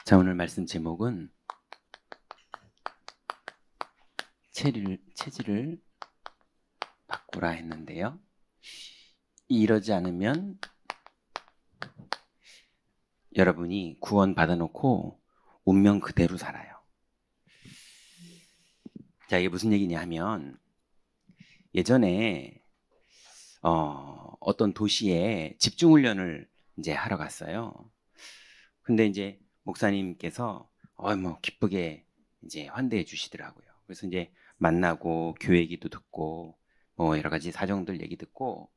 자, 오늘 말씀 제목은 체질을 바꾸라 했는데요. 이러지 않으면 여러분이 구원 받아놓고 운명 그대로 살아요. 자, 이게 무슨 얘기냐 하면 예전에 어떤 도시에 집중훈련을 이제 하러 갔어요. 근데 이제 목사님께서 뭐 기쁘게 이제 환대해 주시더라고요. 그래서 이제 만나고 교회 얘기도 듣고 뭐 여러 가지 사정들 얘기 듣고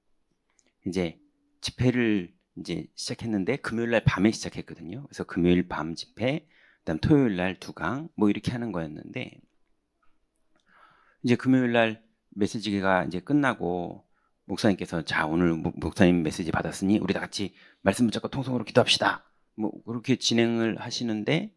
이제 집회를 이제 시작했는데 금요일 날 밤에 시작했거든요. 그래서 금요일 밤 집회, 그다음 토요일 날 2강 뭐 이렇게 하는 거였는데 이제 금요일 날 메시지가 이제 끝나고 목사님께서 자, 오늘 목사님 메시지 받았으니 우리 다 같이 말씀 붙잡고 통성으로 기도합시다. 뭐 그렇게 진행을 하시는데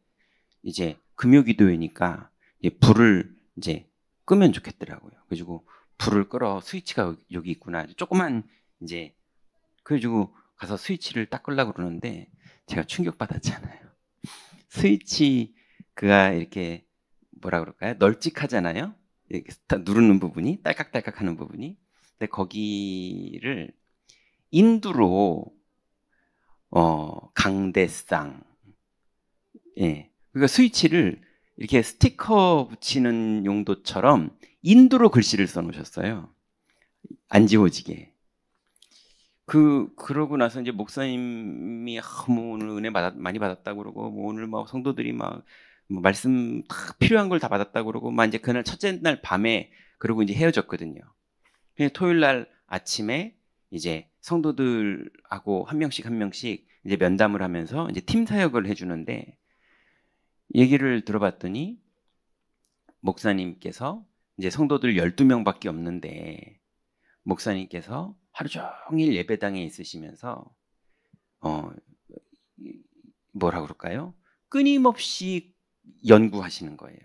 이제 금요 기도회니까 이제 불을 이제 끄면 좋겠더라고요. 그래가지고 불을 끌어 스위치가 여기 있구나. 조그만 이제 그래가지고 가서 스위치를 딱 끄려고 그러는데 제가 충격받았잖아요. 스위치 그가 이렇게 뭐라 그럴까요? 널찍하잖아요. 이렇게 누르는 부분이 딸깍딸깍 하는 부분이. 근데 거기를 인두로 강대상, 예, 그러니까 스위치를 이렇게 스티커 붙이는 용도처럼 인두로 글씨를 써놓으셨어요. 안 지워지게. 그러고 나서 이제 목사님이 뭐 오늘 은혜 많이 받았다고 그러고 뭐 오늘 막 성도들이 막 뭐 말씀 다 필요한 걸 다 받았다고 그러고 막 이제 그날 첫째 날 밤에 그러고 이제 헤어졌거든요. 토요일 날 아침에 이제 성도들하고 한 명씩 이제 면담을 하면서 이제 팀 사역을 해주는데 얘기를 들어봤더니 목사님께서 이제 성도들 12명밖에 없는데 목사님께서 하루 종일 예배당에 있으시면서 뭐라 그럴까요? 끊임없이 연구하시는 거예요.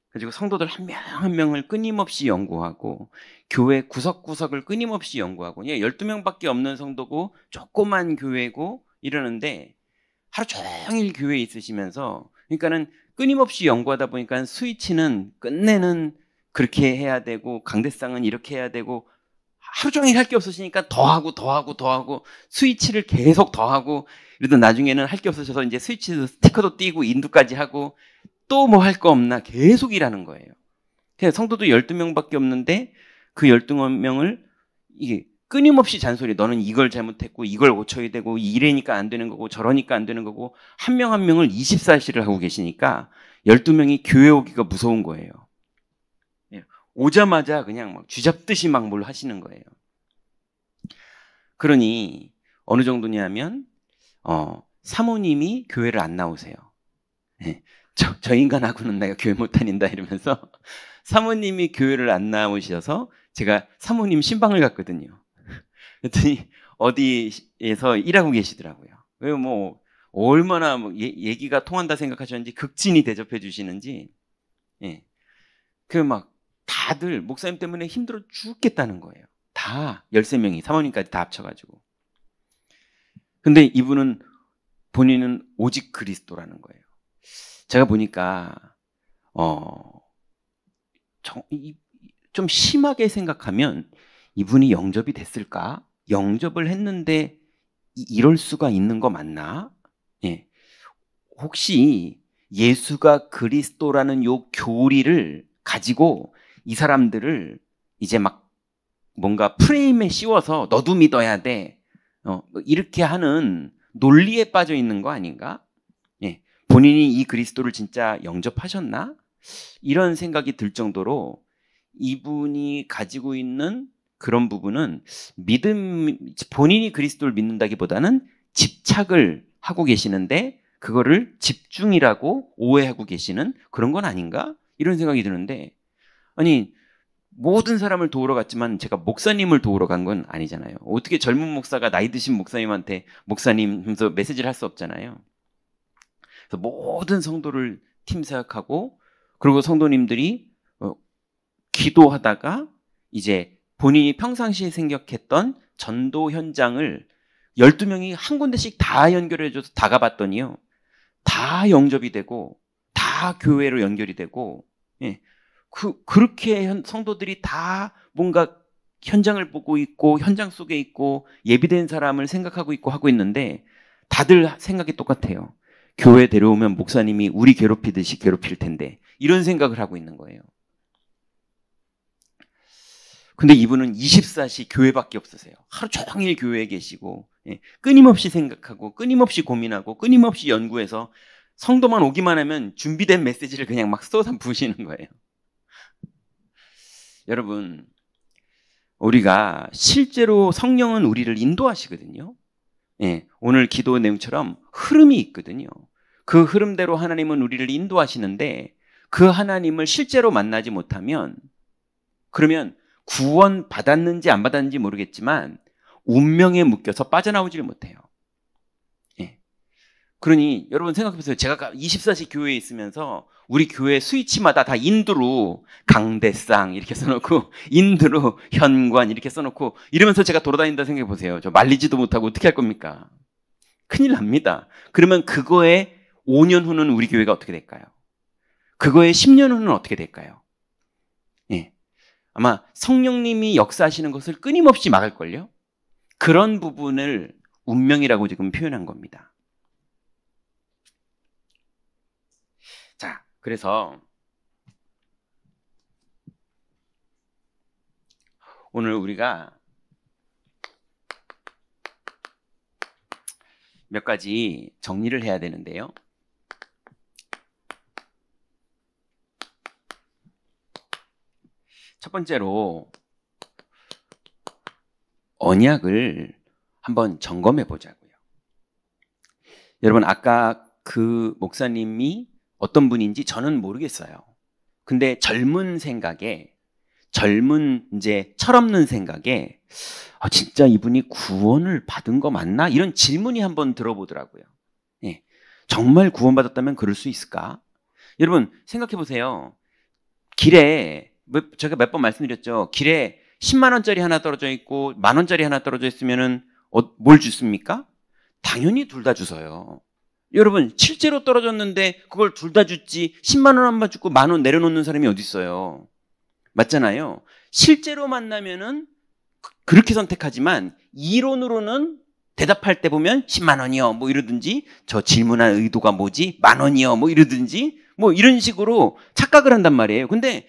그리고 성도들 한 명 한 명을 끊임없이 연구하고 교회 구석구석을 끊임없이 연구하고 12명밖에 없는 성도고 조그만 교회고 이러는데 하루 종일 교회에 있으시면서 그러니까는 끊임없이 연구하다 보니까 스위치는 끝내는 그렇게 해야 되고 강대상은 이렇게 해야 되고 하루 종일 할 게 없으시니까 더하고 스위치를 계속 더하고 이러다 나중에는 할 게 없으셔서 이제 스위치도 스티커도 띄고 인두까지 하고 또 뭐 할 거 없나 계속 일하는 거예요. 그래서 성도도 12명밖에 없는데 그 12명을 이게 끊임없이 잔소리, 너는 이걸 잘못했고 이걸 고쳐야 되고 이래니까 안 되는 거고 저러니까 안 되는 거고 한 명 한 명을 24시를 하고 계시니까 12명이 교회 오기가 무서운 거예요. 오자마자 그냥 막 쥐잡듯이 막 뭘 하시는 거예요. 그러니 어느 정도냐면 사모님이 교회를 안 나오세요. 저 인간하고는 내가 교회 못 다닌다 이러면서 사모님이 교회를 안 나오셔서 제가 사모님 신방을 갔거든요. 그랬더니 어디에서 일하고 계시더라고요. 왜 뭐 얼마나 뭐 얘기가 통한다 생각하셨는지 극진히 대접해 주시는지 그 막 다들 목사님 때문에 힘들어 죽겠다는 거예요. 다 13명이 사모님까지 다 합쳐가지고. 근데 이분은 본인은 오직 그리스도라는 거예요. 제가 보니까 좀 심하게 생각하면 이분이 영접이 됐을까? 영접을 했는데 이럴 수가 있는 거 맞나? 혹시 예수가 그리스도라는 요 교리를 가지고 이 사람들을 이제 막 뭔가 프레임에 씌워서 너도 믿어야 돼. 이렇게 하는 논리에 빠져 있는 거 아닌가? 본인이 이 그리스도를 진짜 영접하셨나? 이런 생각이 들 정도로 이분이 가지고 있는 그런 부분은 본인이 그리스도를 믿는다기보다는 집착을 하고 계시는데 그거를 집중이라고 오해하고 계시는 그런 건 아닌가? 이런 생각이 드는데 아니 모든 사람을 도우러 갔지만 제가 목사님을 도우러 간 건 아니잖아요. 어떻게 젊은 목사가 나이 드신 목사님한테 목사님 하면서 메시지를 할 수 없잖아요. 그래서 모든 성도를 팀 사역하고 그리고 성도님들이 기도하다가 이제 본인이 평상시에 생각했던 전도 현장을 12명이 한 군데씩 다 연결해줘서 다 가봤더니요. 다 영접이 되고 다 교회로 연결이 되고, 예. 그렇게 성도들이 다 뭔가 현장을 보고 있고 현장 속에 있고 예비된 사람을 생각하고 있고 하고 있는데 다들 생각이 똑같아요. 교회 데려오면 목사님이 우리 괴롭히듯이 괴롭힐 텐데, 이런 생각을 하고 있는 거예요. 근데 이분은 24시 교회밖에 없으세요. 하루 종일 교회에 계시고, 예, 끊임없이 생각하고 끊임없이 고민하고 끊임없이 연구해서 성도만 오기만 하면 준비된 메시지를 그냥 막 쏟아 부으시는 거예요. 여러분, 우리가 실제로 성령은 우리를 인도하시거든요. 예, 오늘 기도 내용처럼 흐름이 있거든요. 그 흐름대로 하나님은 우리를 인도하시는데, 그 하나님을 실제로 만나지 못하면, 그러면 구원 받았는지 안 받았는지 모르겠지만 운명에 묶여서 빠져나오지를 못해요. 예. 그러니 여러분 생각해보세요. 제가 24시 교회에 있으면서 우리 교회 스위치마다 다 인두로 강대상 이렇게 써놓고 인두로 현관 이렇게 써놓고 이러면서 제가 돌아다닌다 생각해보세요. 저 말리지도 못하고 어떻게 할 겁니까? 큰일 납니다. 그러면 그거에 5년 후는 우리 교회가 어떻게 될까요? 그거에 10년 후는 어떻게 될까요? 예. 아마 성령님이 역사하시는 것을 끊임없이 막을걸요? 그런 부분을 운명이라고 지금 표현한 겁니다. 자, 그래서 오늘 우리가 몇 가지 정리를 해야 되는데요. 첫 번째로 언약을 한번 점검해 보자고요. 여러분, 아까 그 목사님이 어떤 분인지 저는 모르겠어요. 근데 젊은 생각에, 이제 철없는 생각에 진짜 이분이 구원을 받은 거 맞나? 이런 질문이 한번 들어보더라고요. 예. 정말 구원받았다면 그럴 수 있을까? 여러분 생각해 보세요. 길에, 제가 몇 번 말씀드렸죠. 길에 10만 원짜리 하나 떨어져 있고 10,000 원짜리 하나 떨어져 있으면은 뭘 주십니까? 당연히 둘 다 주세요. 여러분 실제로 떨어졌는데 그걸 둘 다 줬지 10만 원 한 번 주고 10,000원 내려놓는 사람이 어디 있어요? 맞잖아요. 실제로 만나면은 그렇게 선택하지만 이론으로는 대답할 때 보면 10만 원이요 뭐 이러든지, 저 질문한 의도가 뭐지? 10,000원이요 뭐 이러든지, 뭐 이런 식으로 착각을 한단 말이에요. 근데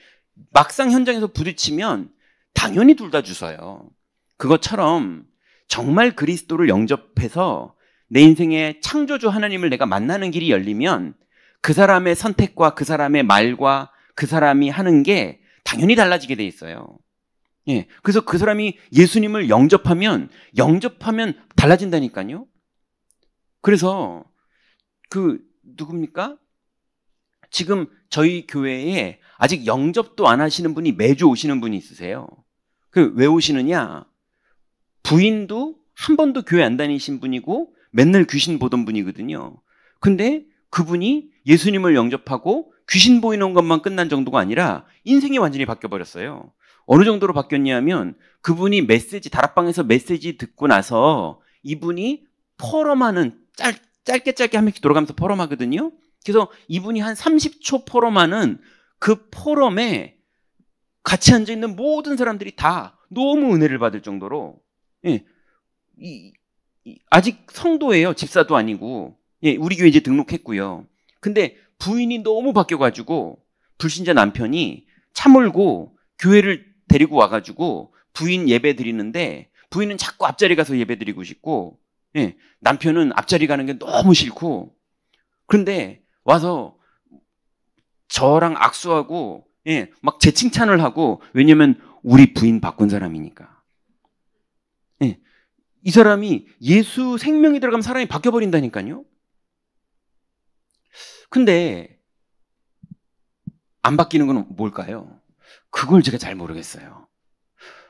막상 현장에서 부딪히면 당연히 둘 다 주셔요. 그것처럼 정말 그리스도를 영접해서 내 인생의 창조주 하나님을 내가 만나는 길이 열리면 그 사람의 선택과 그 사람의 말과 그 사람이 하는 게 당연히 달라지게 돼 있어요. 예, 그래서 그 사람이 예수님을 영접하면 달라진다니까요. 그래서 누굽니까? 지금 저희 교회에 아직 영접도 안 하시는 분이 매주 오시는 분이 있으세요. 왜 오시느냐? 부인도 한 번도 교회 안 다니신 분이고 맨날 귀신 보던 분이거든요. 근데 그분이 예수님을 영접하고 귀신 보이는 것만 끝난 정도가 아니라 인생이 완전히 바뀌어버렸어요. 어느 정도로 바뀌었냐면 그분이 다락방에서 메시지 듣고 나서 이분이 포럼하는, 짧게 한 명씩 돌아가면서 포럼하거든요. 그래서 이분이 한 30초 포럼하는 그 포럼에 같이 앉아있는 모든 사람들이 다 너무 은혜를 받을 정도로, 예, 아직 성도예요. 집사도 아니고. 예, 우리 교회 이제 등록했고요. 근데 부인이 너무 바뀌어가지고 불신자 남편이 차몰고 교회를 데리고 와가지고 부인 예배 드리는데, 부인은 자꾸 앞자리 가서 예배 드리고 싶고, 예, 남편은 앞자리 가는 게 너무 싫고, 그런데 와서 저랑 악수하고, 예, 막 제 칭찬을 하고, 왜냐면 우리 부인 바꾼 사람이니까. 예, 이 사람이 예수 생명이 들어가면 사람이 바뀌어버린다니까요. 근데 안 바뀌는 건 뭘까요? 그걸 제가 잘 모르겠어요.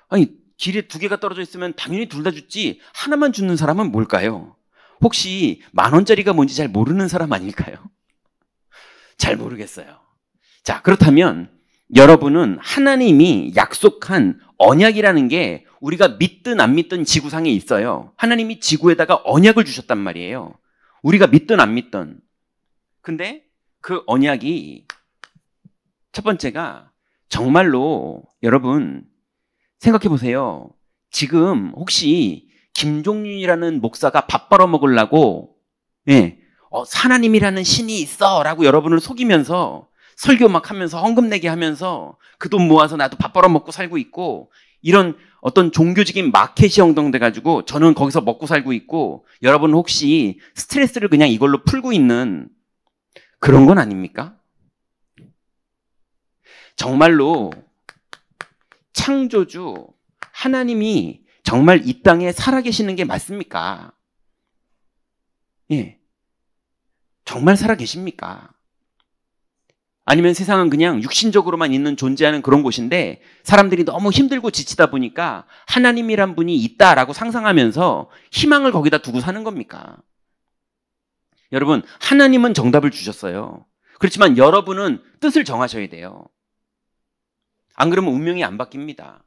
아니, 길에 2개가 떨어져 있으면 당연히 둘 다 줬지 하나만 주는 사람은 뭘까요? 혹시 10,000원짜리가 뭔지 잘 모르는 사람 아닐까요? 잘 모르겠어요. 자, 그렇다면 여러분은 하나님이 약속한 언약이라는 게 우리가 믿든 안 믿든 지구상에 있어요. 하나님이 지구에다가 언약을 주셨단 말이에요. 우리가 믿든 안 믿든. 근데 그 언약이 첫 번째가 정말로 여러분 생각해 보세요. 지금 혹시 김종윤이라는 목사가 밥 벌어 먹으려고 하나님이라는 신이 있어 라고 여러분을 속이면서 설교 막 하면서 헌금 내게 하면서 그 돈 모아서 나도 밥 벌어 먹고 살고 있고 이런 어떤 종교적인 마켓이 형성돼 가지고 저는 거기서 먹고 살고 있고 여러분 혹시 스트레스를 그냥 이걸로 풀고 있는 그런 건 아닙니까? 정말로 창조주 하나님이 정말 이 땅에 살아계시는 게 맞습니까? 정말 살아계십니까? 아니면 세상은 그냥 육신적으로만 있는 존재하는 그런 곳인데 사람들이 너무 힘들고 지치다 보니까 하나님이란 분이 있다라고 상상하면서 희망을 거기다 두고 사는 겁니까? 여러분, 하나님은 정답을 주셨어요. 그렇지만 여러분은 뜻을 정하셔야 돼요. 안 그러면 운명이 안 바뀝니다.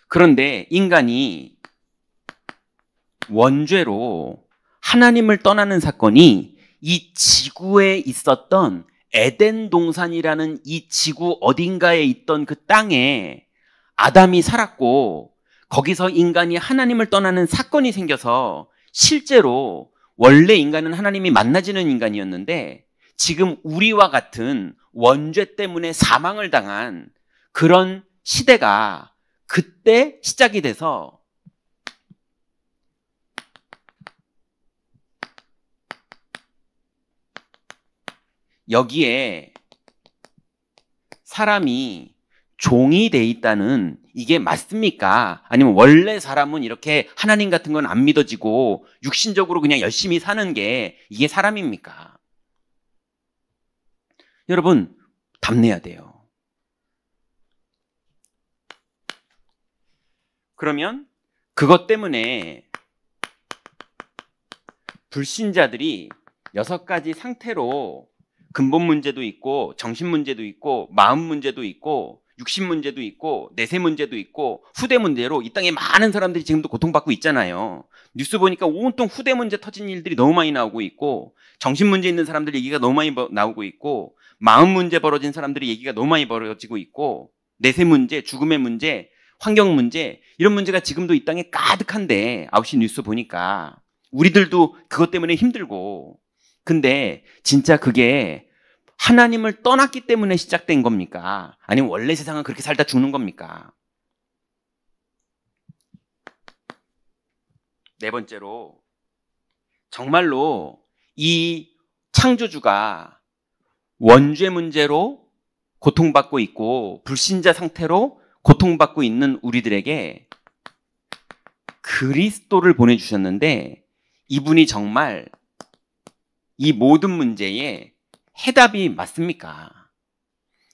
그런데 인간이 원죄로 하나님을 떠나는 사건이 이 지구에 있었던 에덴 동산이라는 이 지구 어딘가에 있던 그 땅에 아담이 살았고 거기서 인간이 하나님을 떠나는 사건이 생겨서 실제로 원래 인간은 하나님이 만나지는 인간이었는데 지금 우리와 같은 원죄 때문에 사망을 당한 그런 시대가 그때 시작이 돼서 여기에 사람이 종이 돼 있다는 이게 맞습니까? 아니면 원래 사람은 이렇게 하나님 같은 건 안 믿어지고 육신적으로 그냥 열심히 사는 게 이게 사람입니까? 여러분, 답내야 돼요. 그러면 그것 때문에 불신자들이 6가지 상태로 근본 문제도 있고 정신 문제도 있고 마음 문제도 있고 육신 문제도 있고 내세 문제도 있고 후대 문제로 이 땅에 많은 사람들이 지금도 고통받고 있잖아요. 뉴스 보니까 온통 후대 문제 터진 일들이 너무 많이 나오고 있고 정신 문제 있는 사람들 얘기가 너무 많이 나오고 있고 마음 문제 벌어진 사람들의 얘기가 너무 많이 벌어지고 있고 내세 문제, 죽음의 문제, 환경 문제 이런 문제가 지금도 이 땅에 가득한데 9시 뉴스 보니까 우리들도 그것 때문에 힘들고 근데 진짜 그게 하나님을 떠났기 때문에 시작된 겁니까? 아니면 원래 세상은 그렇게 살다 죽는 겁니까? 네 번째로 정말로 이 창조주가 원죄 문제로 고통받고 있고 불신자 상태로 고통받고 있는 우리들에게 그리스도를 보내주셨는데 이분이 정말 이 모든 문제에 해답이 맞습니까?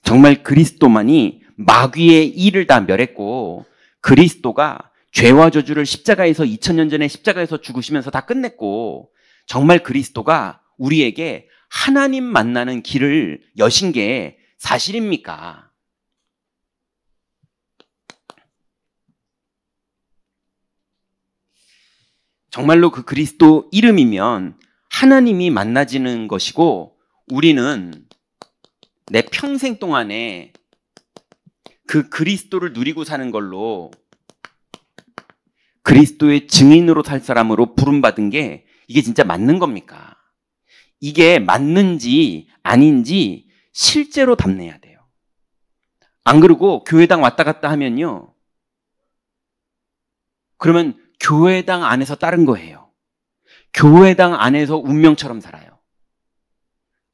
정말 그리스도만이 마귀의 일을 다 멸했고 그리스도가 죄와 저주를 십자가에서 2000년 전에 십자가에서 죽으시면서 다 끝냈고 정말 그리스도가 우리에게 하나님 만나는 길을 여신 게 사실입니까? 정말로 그 그리스도 이름이면 하나님이 만나지는 것이고 우리는 내 평생 동안에 그 그리스도를 누리고 사는 걸로 그리스도의 증인으로 살 사람으로 부름받은 게 이게 진짜 맞는 겁니까? 이게 맞는지 아닌지 실제로 답내야 돼요. 안 그러고 교회당 왔다 갔다 하면요. 그러면 교회당 안에서 다른 거예요. 교회당 안에서 운명처럼 살아요.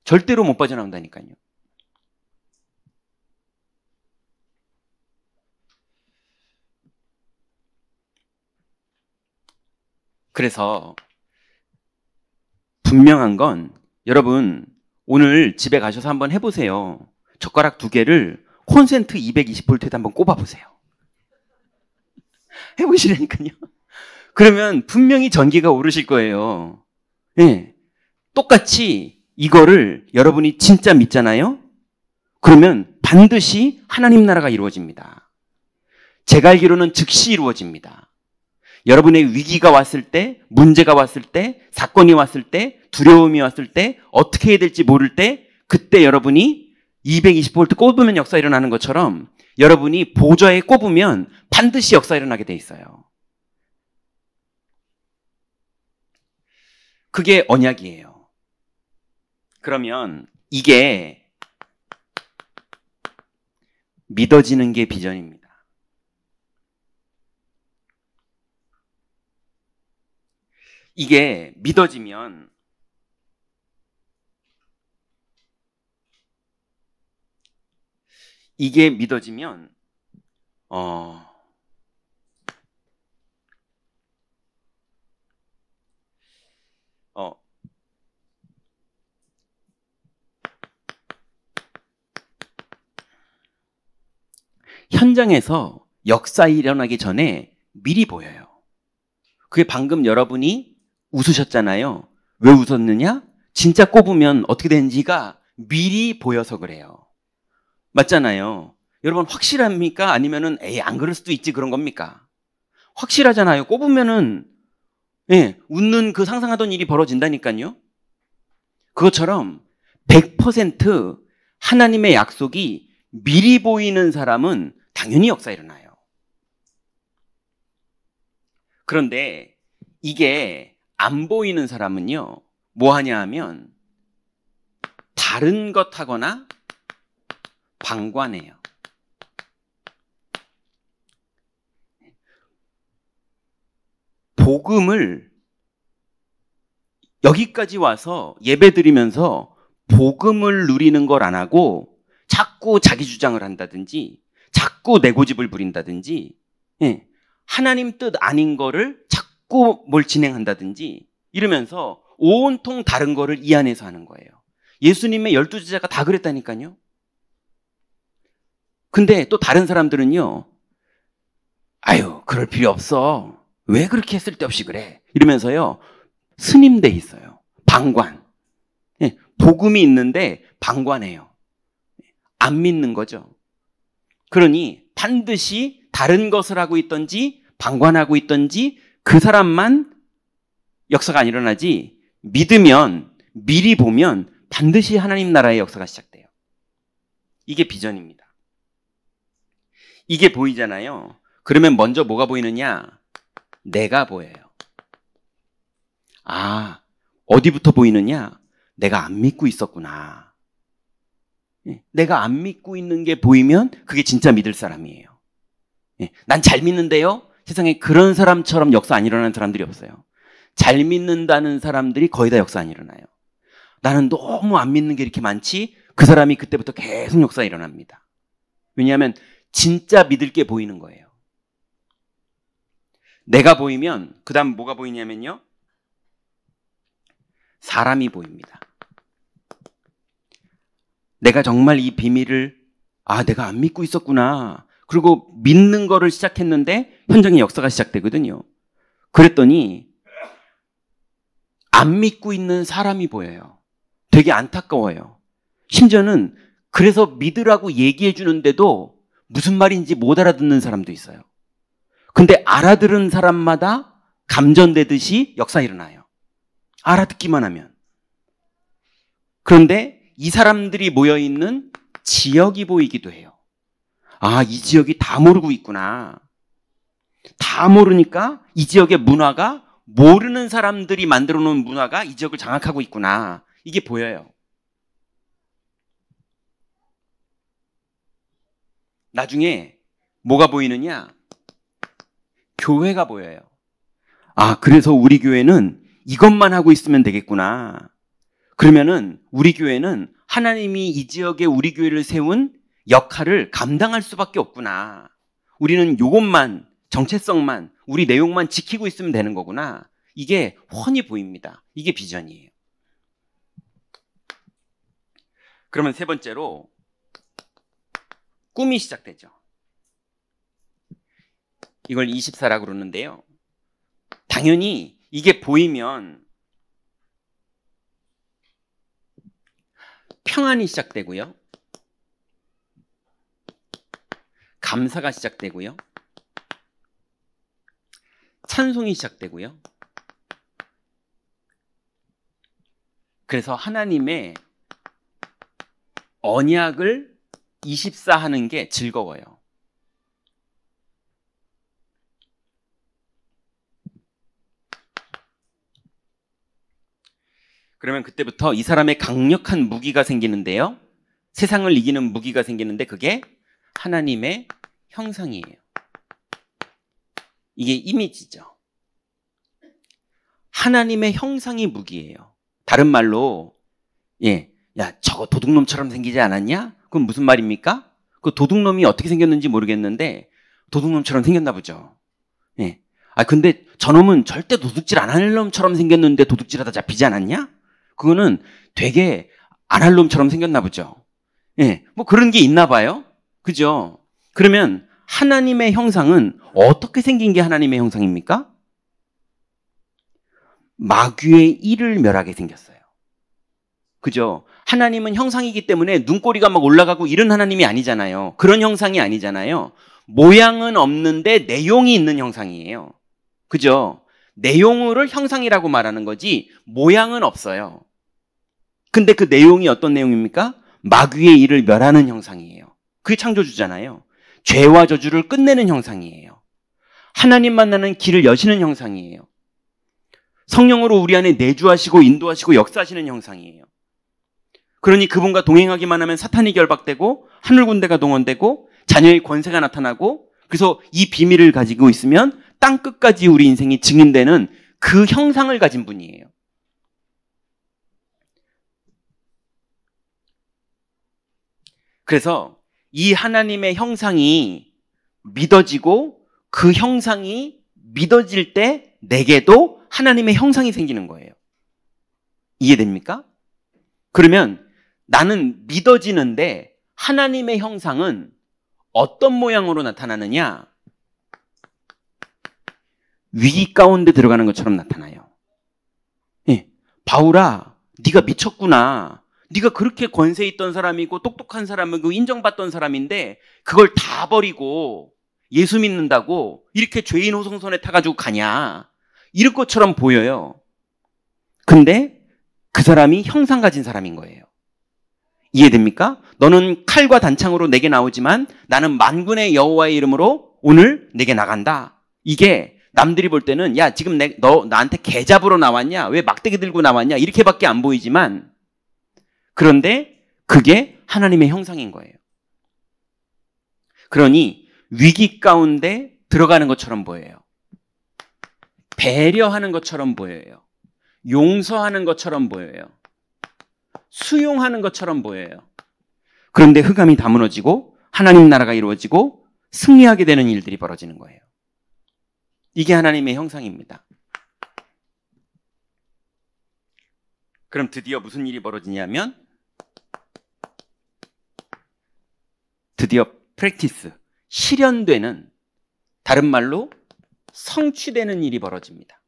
절대로 못 빠져나온다니까요. 그래서 분명한 건 여러분 오늘 집에 가셔서 한번 해보세요. 젓가락 2개를 콘센트 220V에다 한번 꼽아보세요. 해보시라니까요. 그러면 분명히 전기가 오르실 거예요. 네. 똑같이 이거를 여러분이 진짜 믿잖아요? 그러면 반드시 하나님 나라가 이루어집니다. 제가 알기로는 즉시 이루어집니다. 여러분의 위기가 왔을 때, 문제가 왔을 때, 사건이 왔을 때, 두려움이 왔을 때, 어떻게 해야 될지 모를 때, 그때 여러분이 220V 꼽으면 역사 일어나는 것처럼 여러분이 보좌에 꼽으면 반드시 역사 일어나게 돼 있어요. 그게 언약이에요. 그러면 이게 믿어지는 게 비전입니다. 이게 믿어지면 현장에서 역사 일어나기 전에 미리 보여요. 그게 방금 여러분이 웃으셨잖아요. 왜 웃었느냐? 진짜 꼽으면 어떻게 되는지가 미리 보여서 그래요. 맞잖아요. 여러분 확실합니까? 아니면은 에이 안 그럴 수도 있지 그런 겁니까? 확실하잖아요. 꼽으면은 웃는 그 상상하던 일이 벌어진다니까요. 그것처럼 100% 하나님의 약속이 미리 보이는 사람은 당연히 역사 일어나요. 그런데 이게 안 보이는 사람은요, 뭐 하냐 하면 다른 것 하거나 방관해요. 복음을 여기까지 와서 예배 드리면서 복음을 누리는 걸 안 하고 자꾸 자기 주장을 한다든지 자꾸 내 고집을 부린다든지 하나님 뜻 아닌 거를 자꾸 뭘 진행한다든지 이러면서 온통 다른 거를 이 안에서 하는 거예요. 예수님의 12제자가 다 그랬다니까요. 근데 또 다른 사람들은요, 아유 그럴 필요 없어. 왜 그렇게 쓸데없이 그래? 이러면서요 스님돼 있어요. 방관. 복음이 있는데 방관해요. 안 믿는 거죠. 그러니 반드시 다른 것을 하고 있든지 방관하고 있든지 그 사람만 역사가 안 일어나지, 믿으면 미리 보면 반드시 하나님 나라의 역사가 시작돼요. 이게 비전입니다. 이게 보이잖아요. 그러면 먼저 뭐가 보이느냐? 내가 보여요. 아, 어디부터 보이느냐? 내가 안 믿고 있었구나. 내가 안 믿고 있는 게 보이면 그게 진짜 믿을 사람이에요. 난 잘 믿는데요? 세상에 그런 사람처럼 역사 안 일어나는 사람들이 없어요. 잘 믿는다는 사람들이 거의 다 역사 안 일어나요. 나는 너무 안 믿는 게 이렇게 많지? 그 사람이 그때부터 계속 역사 일어납니다. 왜냐하면 진짜 믿을 게 보이는 거예요. 내가 보이면 그 다음 뭐가 보이냐면요, 사람이 보입니다. 내가 정말 이 비밀을 내가 안 믿고 있었구나. 그리고 믿는 거를 시작했는데 현장의 역사가 시작되거든요. 그랬더니 안 믿고 있는 사람이 보여요. 되게 안타까워요. 심지어는 그래서 믿으라고 얘기해 주는데도 무슨 말인지 못 알아듣는 사람도 있어요. 근데 알아들은 사람마다 감전되듯이 역사 일어나요. 알아듣기만 하면. 그런데 이 사람들이 모여있는 지역이 보이기도 해요. 이 지역이 다 모르고 있구나. 다 모르니까 이 지역의 문화가 모르는 사람들이 만들어 놓은 문화가 이 지역을 장악하고 있구나. 이게 보여요. 나중에 뭐가 보이느냐? 교회가 보여요. 그래서 우리 교회는 이것만 하고 있으면 되겠구나. 그러면은 우리 교회는 하나님이 이 지역에 우리 교회를 세운 역할을 감당할 수밖에 없구나. 우리는 이것만, 정체성만, 우리 내용만 지키고 있으면 되는 거구나. 이게 훤히 보입니다. 이게 비전이에요. 그러면 세 번째로 꿈이 시작되죠. 이걸 24라고 그러는데요. 당연히 이게 보이면 평안이 시작되고요. 감사가 시작되고요. 찬송이 시작되고요. 그래서 하나님의 언약을 24 하는 게 즐거워요. 그러면 그때부터 이 사람의 강력한 무기가 생기는데요. 세상을 이기는 무기가 생기는데 그게 하나님의 형상이에요. 이게 이미지죠. 하나님의 형상이 무기예요. 다른 말로 야 저거 도둑놈처럼 생기지 않았냐? 그건 무슨 말입니까? 그 도둑놈이 어떻게 생겼는지 모르겠는데 도둑놈처럼 생겼나 보죠. 근데 저놈은 절대 도둑질 안 할 놈처럼 생겼는데 도둑질하다 잡히지 않았냐? 그거는 되게 안 할 놈처럼 생겼나 보죠. 뭐 그런 게 있나 봐요. 그죠? 그러면 하나님의 형상은 어떻게 생긴 게 하나님의 형상입니까? 마귀의 일을 멸하게 생겼어요. 그죠? 하나님은 형상이기 때문에 눈꼬리가 막 올라가고 이런 하나님이 아니잖아요. 그런 형상이 아니잖아요. 모양은 없는데 내용이 있는 형상이에요. 그죠? 내용을 형상이라고 말하는 거지 모양은 없어요. 근데 그 내용이 어떤 내용입니까? 마귀의 일을 멸하는 형상이에요. 그게 창조주잖아요. 죄와 저주를 끝내는 형상이에요. 하나님 만나는 길을 여시는 형상이에요. 성령으로 우리 안에 내주하시고 인도하시고 역사하시는 형상이에요. 그러니 그분과 동행하기만 하면 사탄이 결박되고 하늘 군대가 동원되고 자녀의 권세가 나타나고 그래서 이 비밀을 가지고 있으면 땅 끝까지 우리 인생이 증인되는 그 형상을 가진 분이에요. 그래서 이 하나님의 형상이 믿어지고 그 형상이 믿어질 때 내게도 하나님의 형상이 생기는 거예요. 이해됩니까? 그러면 나는 믿어지는데 하나님의 형상은 어떤 모양으로 나타나느냐? 위기 가운데 들어가는 것처럼 나타나요. 바울아, 네가 미쳤구나. 네가 그렇게 권세 있던 사람이고 똑똑한 사람이고 인정받던 사람인데 그걸 다 버리고 예수 믿는다고 이렇게 죄인 호송선에 타가지고 가냐. 이럴 것처럼 보여요. 근데 그 사람이 형상 가진 사람인 거예요. 이해됩니까? 너는 칼과 단창으로 내게 나오지만 나는 만군의 여호와의 이름으로 오늘 내게 나간다. 이게 남들이 볼 때는 야 지금 너 나한테 개 잡으러 나왔냐? 왜 막대기 들고 나왔냐? 이렇게밖에 안 보이지만 그런데 그게 하나님의 형상인 거예요. 그러니 위기 가운데 들어가는 것처럼 보여요. 배려하는 것처럼 보여요. 용서하는 것처럼 보여요. 수용하는 것처럼 보여요. 그런데 흑암이 다 무너지고 하나님 나라가 이루어지고 승리하게 되는 일들이 벌어지는 거예요. 이게 하나님의 형상입니다. 그럼 드디어 무슨 일이 벌어지냐면 드디어 프랙티스, 실현되는, 다른 말로 성취되는 일이 벌어집니다.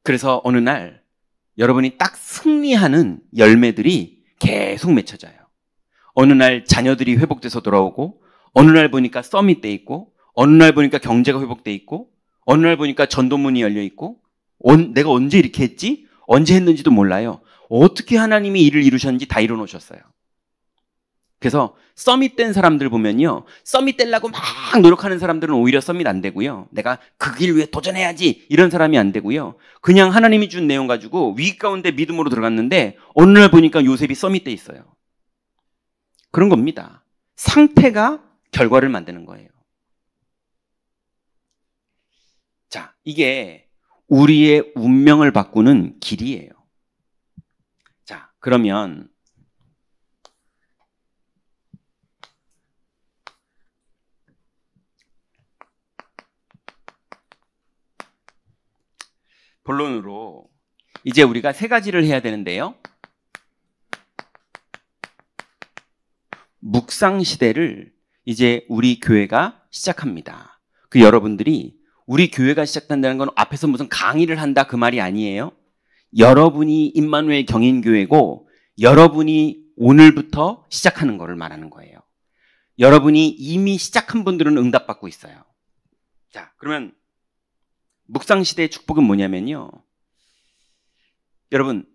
그래서 어느 날 여러분이 딱 승리하는 열매들이 계속 맺혀져요. 어느 날 자녀들이 회복돼서 돌아오고, 어느 날 보니까 서밋 돼 있고, 어느 날 보니까 경제가 회복돼 있고, 어느 날 보니까 전도문이 열려 있고, 내가 언제 이렇게 했지? 언제 했는지도 몰라요. 어떻게 하나님이 일을 이루셨는지 다 이뤄놓으셨어요. 그래서 서밋 된 사람들 보면요, 서밋 되려고 막 노력하는 사람들은 오히려 서밋 안 되고요, 내가 그 길 위에 도전해야지 이런 사람이 안 되고요, 그냥 하나님이 준 내용 가지고 위기 가운데 믿음으로 들어갔는데 어느 날 보니까 요셉이 서밋 돼 있어요. 그런 겁니다. 상태가 결과를 만드는 거예요. 자, 이게 우리의 운명을 바꾸는 길이에요. 자, 그러면 본론으로 이제 우리가 세 가지를 해야 되는데요. 묵상 시대를 이제 우리 교회가 시작합니다. 그 여러분들이 우리 교회가 시작한다는 건 앞에서 무슨 강의를 한다 그 말이 아니에요. 여러분이 임마누엘 경인교회고 여러분이 오늘부터 시작하는 거를 말하는 거예요. 여러분이 이미 시작한 분들은 응답받고 있어요. 자, 그러면 묵상시대의 축복은 뭐냐면요. 여러분,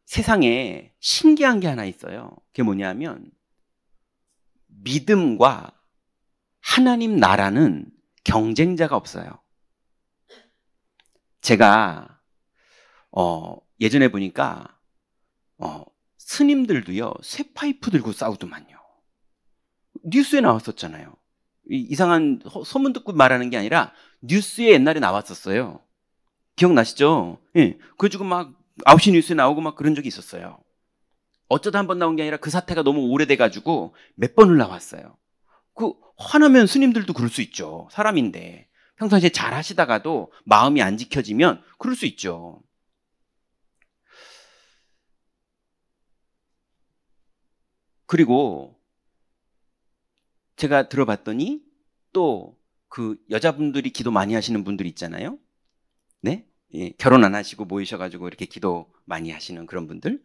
세상에 신기한 게 하나 있어요. 그게 뭐냐면 믿음과 하나님 나라는 경쟁자가 없어요. 제가 예전에 보니까 스님들도요 쇠파이프 들고 싸우더만요. 뉴스에 나왔었잖아요. 이상한 소문 듣고 말하는 게 아니라 뉴스에 옛날에 나왔었어요. 기억나시죠? 예. 그래가지고 막 9시 뉴스에 나오고 막 그런 적이 있었어요. 어쩌다 한 번 나온 게 아니라 그 사태가 너무 오래돼가지고 몇 번을 나왔어요. 화나면 스님들도 그럴 수 있죠. 사람인데. 평상시에 잘 하시다가도 마음이 안 지켜지면 그럴 수 있죠. 그리고 제가 들어봤더니 또 그 여자분들이 기도 많이 하시는 분들 있잖아요. 네? 예, 결혼 안 하시고 모이셔가지고 이렇게 기도 많이 하시는 그런 분들.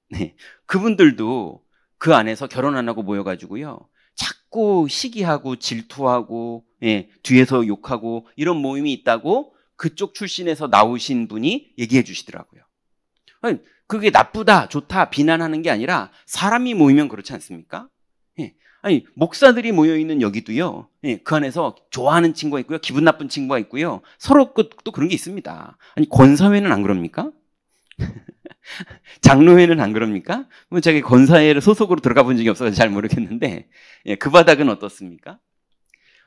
네. 그분들도 그 안에서 결혼 안 하고 모여가지고요. 자꾸 시기하고 질투하고, 예, 뒤에서 욕하고 이런 모임이 있다고 그쪽 출신에서 나오신 분이 얘기해 주시더라고요. 아니, 그게 나쁘다, 좋다, 비난하는 게 아니라 사람이 모이면 그렇지 않습니까? 예. 아니, 목사들이 모여있는 여기도요, 예, 그 안에서 좋아하는 친구가 있고요, 기분 나쁜 친구가 있고요, 서로 또 그런 게 있습니다. 아니, 권사회는 안 그럽니까? 장로회는 안 그럽니까? 제가 권사회를 소속으로 들어가 본 적이 없어서 잘 모르겠는데, 예, 그 바닥은 어떻습니까?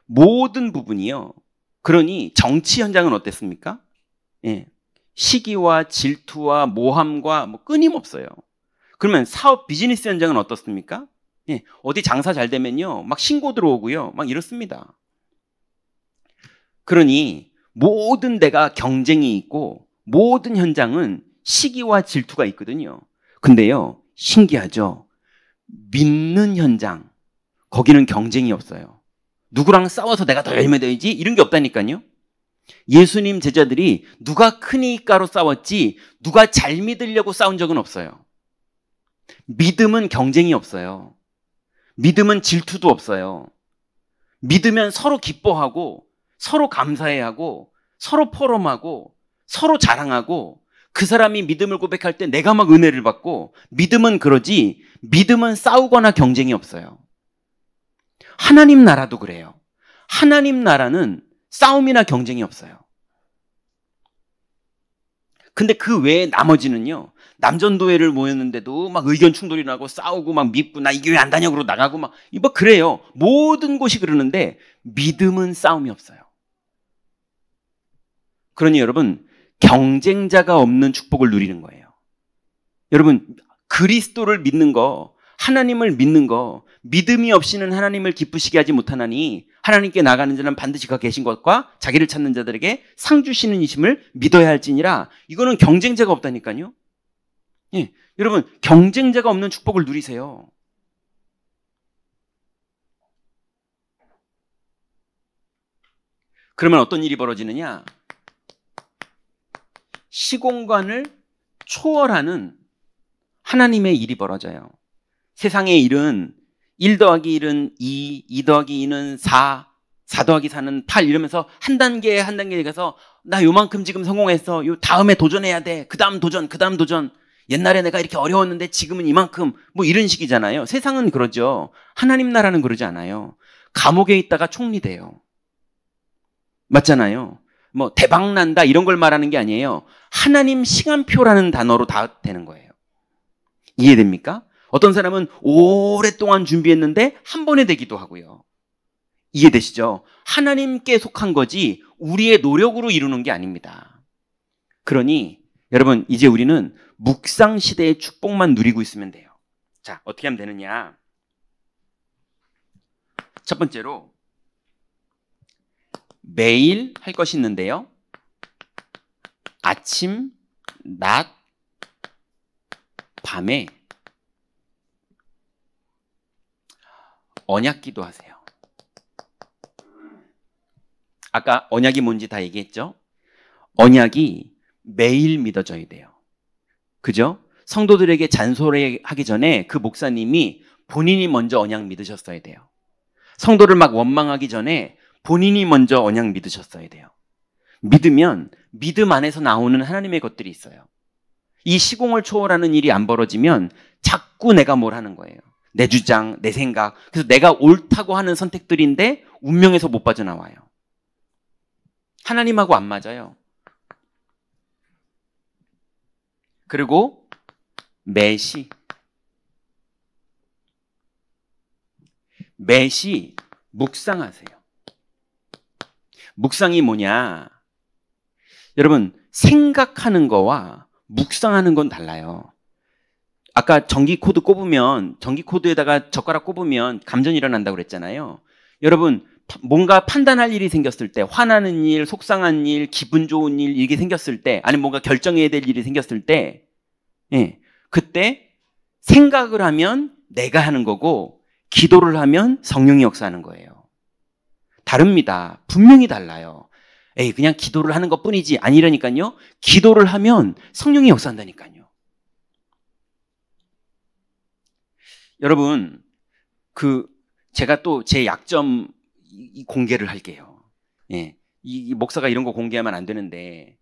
모든 부분이요. 그러니 정치 현장은 어땠습니까? 예, 시기와 질투와 모함과 뭐 끊임없어요. 그러면 사업 비즈니스 현장은 어떻습니까? 예, 어디 장사 잘 되면요, 막 신고 들어오고요, 막 이렇습니다. 그러니 모든 데가 경쟁이 있고 모든 현장은 시기와 질투가 있거든요. 근데요, 신기하죠? 믿는 현장, 거기는 경쟁이 없어요. 누구랑 싸워서 내가 더 열매되지? 이런 게 없다니까요. 예수님 제자들이 누가 크니까로 싸웠지 누가 잘 믿으려고 싸운 적은 없어요. 믿음은 경쟁이 없어요. 믿음은 질투도 없어요. 믿으면 서로 기뻐하고 서로 감사해하고 서로 포럼하고 서로 자랑하고 그 사람이 믿음을 고백할 때 내가 막 은혜를 받고 믿음은 그러지 믿음은 싸우거나 경쟁이 없어요. 하나님 나라도 그래요. 하나님 나라는 싸움이나 경쟁이 없어요. 근데 그 외에 나머지는요, 남전도회를 모였는데도 막 의견 충돌이 나고 싸우고 막 밉고 나 이 교회 안 다녀 그러고 나가고 막 그래요. 모든 곳이 그러는데 믿음은 싸움이 없어요. 그러니 여러분, 경쟁자가 없는 축복을 누리는 거예요. 여러분, 그리스도를 믿는 거, 하나님을 믿는 거, 믿음이 없이는 하나님을 기쁘시게 하지 못하나니 하나님께 나가는 자는 반드시 그가 계신 것과 자기를 찾는 자들에게 상 주시는 이심을 믿어야 할지니라. 이거는 경쟁자가 없다니까요. 예, 여러분, 경쟁자가 없는 축복을 누리세요. 그러면 어떤 일이 벌어지느냐? 시공간을 초월하는 하나님의 일이 벌어져요. 세상의 일은 1 더하기 1은 2, 2 더하기 2는 4, 4 더하기 4는 8 이러면서 한 단계 한 단계에 가서 나 요만큼 지금 성공했어. 요 다음에 도전해야 돼. 그 다음 도전, 그 다음 도전. 옛날에 내가 이렇게 어려웠는데 지금은 이만큼 뭐 이런 식이잖아요. 세상은 그러죠. 하나님 나라는 그러지 않아요. 감옥에 있다가 총리 돼요. 맞잖아요. 뭐 대박 난다 이런 걸 말하는 게 아니에요. 하나님 시간표라는 단어로 다 되는 거예요. 이해됩니까? 어떤 사람은 오랫동안 준비했는데 한 번에 되기도 하고요. 이해되시죠? 하나님께 속한 거지 우리의 노력으로 이루는 게 아닙니다. 그러니 여러분, 이제 우리는 묵상 시대의 축복만 누리고 있으면 돼요. 자, 어떻게 하면 되느냐? 첫 번째로 매일 할 것이 있는데요. 아침, 낮, 밤에 언약 기도하세요. 아까 언약이 뭔지 다 얘기했죠? 언약이 매일 믿어져야 돼요. 그죠? 성도들에게 잔소리하기 전에 그 목사님이 본인이 먼저 언약 믿으셨어야 돼요. 성도를 막 원망하기 전에 본인이 먼저 언약 믿으셨어야 돼요. 믿으면 믿음 안에서 나오는 하나님의 것들이 있어요. 이 시공을 초월하는 일이 안 벌어지면 자꾸 내가 뭘 하는 거예요. 내 주장, 내 생각. 그래서 내가 옳다고 하는 선택들인데 운명에서 못 빠져나와요. 하나님하고 안 맞아요. 그리고 매시 묵상하세요. 묵상이 뭐냐? 여러분, 생각하는 거와 묵상하는 건 달라요. 아까 전기 코드 꼽으면, 전기 코드에다가 젓가락 꼽으면 감전이 일어난다고 그랬잖아요. 여러분, 뭔가 판단할 일이 생겼을 때, 화나는 일, 속상한 일, 기분 좋은 일, 이게 생겼을 때, 아니면 뭔가 결정해야 될 일이 생겼을 때, 예, 그때 생각을 하면 내가 하는 거고, 기도를 하면 성령이 역사하는 거예요. 다릅니다. 분명히 달라요. 에이, 그냥 기도를 하는 것 뿐이지. 아니라니까요. 기도를 하면 성령이 역사한다니까요. 여러분, 제가 또 제 약점 공개를 할게요. 예. 이 목사가 이런 거 공개하면 안 되는데,